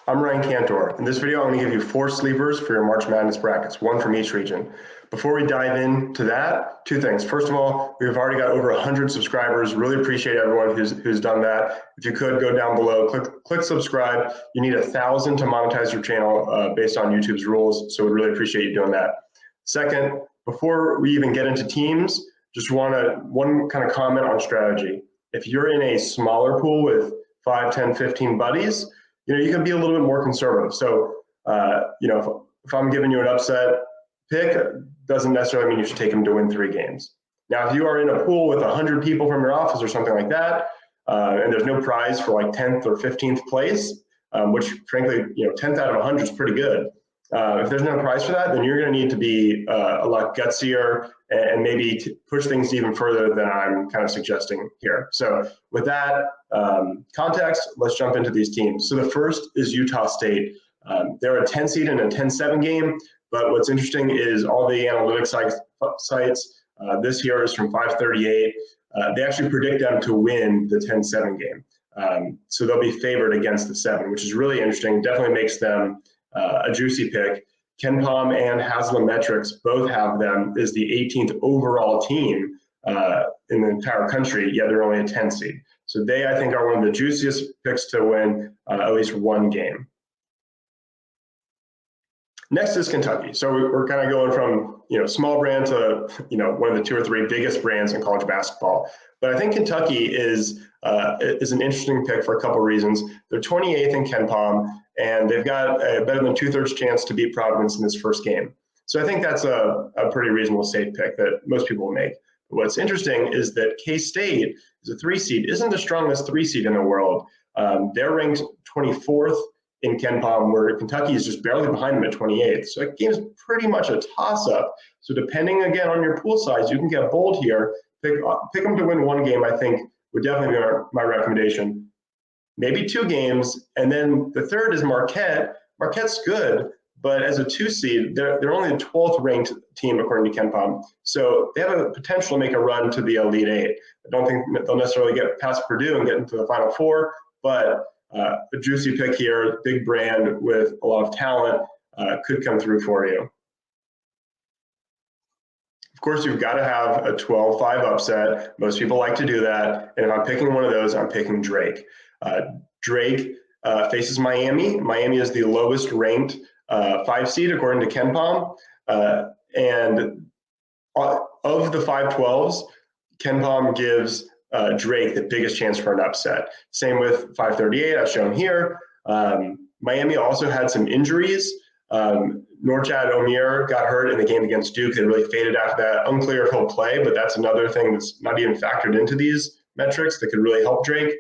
I'm Ryan Cantor. In this video, I'm going to give you 4 sleepers for your March Madness brackets, 1 from each region. Before we dive into that, 2 things. First of all, we've already got over 100 subscribers. Really appreciate everyone who's done that. If you could, go down below, click subscribe. You need 1,000 to monetize your channel based on YouTube's rules, so we really appreciate you doing that. Second, before we even get into teams, just one kind of comment on strategy. If you're in a smaller pool with 5, 10, 15 buddies, you can be a little bit more conservative. So, if I'm giving you an upset pick, doesn't necessarily mean you should take them to win 3 games. Now, if you are in a pool with 100 people from your office or something like that, and there's no prize for like 10th or 15th place, which frankly, 10th out of 100 is pretty good. If there's no prize for that, then you're going to need to be a lot gutsier and maybe push things even further than I'm kind of suggesting here. So with that context, let's jump into these teams. So the first is Utah State. They're a 10 seed in a 10-7 game, but what's interesting is all the analytics sites, this here is from 538. They actually predict them to win the 10-7 game. So they'll be favored against the 7, which is really interesting. Definitely makes them a juicy pick. KenPom and Haslametrics both have them as the 18th overall team in the entire country, yet they're only a 10 seed. So they, I think, are one of the juiciest picks to win at least 1 game. Next is Kentucky. So we're kind of going from small brand to one of the 2 or 3 biggest brands in college basketball. But I think Kentucky is an interesting pick for a couple of reasons. They're 28th in KenPom, and they've got a better than 2/3 chance to beat Providence in this first game. So I think that's a pretty reasonable safe pick that most people will make. But what's interesting is that K-State is a 3 seed, isn't the strongest 3 seed in the world. They're ranked 24th in KenPom, where Kentucky is just barely behind them at 28th. So that game is pretty much a toss-up. So depending, again, on your pool size, you can get bold here. Pick them to win 1 game, I think, would definitely be my recommendation. Maybe 2 games, and then the third is Marquette. Marquette's good, but as a 2 seed, they're only the 12th ranked team according to KenPom. So they have a potential to make a run to the Elite 8. I don't think they'll necessarily get past Purdue and get into the Final 4, but a juicy pick here, big brand with a lot of talent, could come through for you. Of course, you've got to have a 12-5 upset. Most people like to do that. And if I'm picking one of those, I'm picking Drake. Drake faces Miami. Miami is the lowest ranked 5 seed according to KenPom. And of the 5-12s, KenPom gives Drake the biggest chance for an upset. Same with 538, as shown here. Miami also had some injuries. Norchad Omier got hurt in the game against Duke. They really faded after that. Unclear if he'll play, but that's another thing that's not even factored into these metrics that could really help Drake.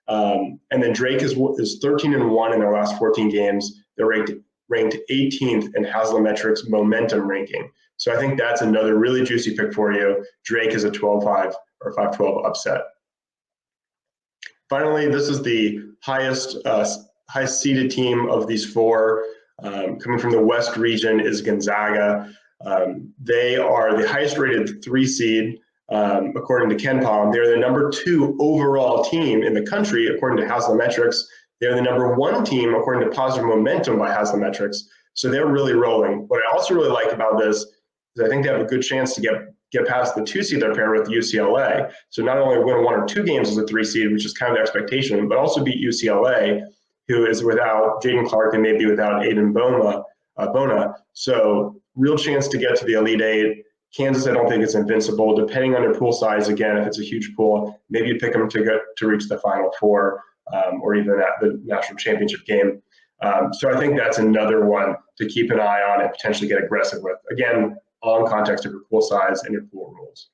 And then Drake is 13-1 in their last 14 games. They're ranked 18th in Haslametrics momentum ranking. So I think that's another really juicy pick for you. Drake is a 12-5 or 5-12 upset. Finally, this is the highest seeded team of these 4. Coming from the West region is Gonzaga. They are the highest rated 3 seed according to KenPom. They're the number 2 overall team in the country according to Haslametrics. They're the number 1 team according to Positive Momentum by Haslametrics. So they're really rolling. What I also really like about this is I think they have a good chance to get past the 2 seed they're paired with UCLA. So not only win 1 or 2 games as a 3 seed, which is kind of the expectation, but also beat UCLA, who is without Jaden Clark and maybe without Aiden Bona. So real chance to get to the Elite 8. Kansas, I don't think it's invincible. Depending on your pool size, again, if it's a huge pool, maybe you pick them to reach the Final 4 or even at the national championship game. So I think that's another one to keep an eye on and potentially get aggressive with. Again, all in context of your pool size and your pool rules.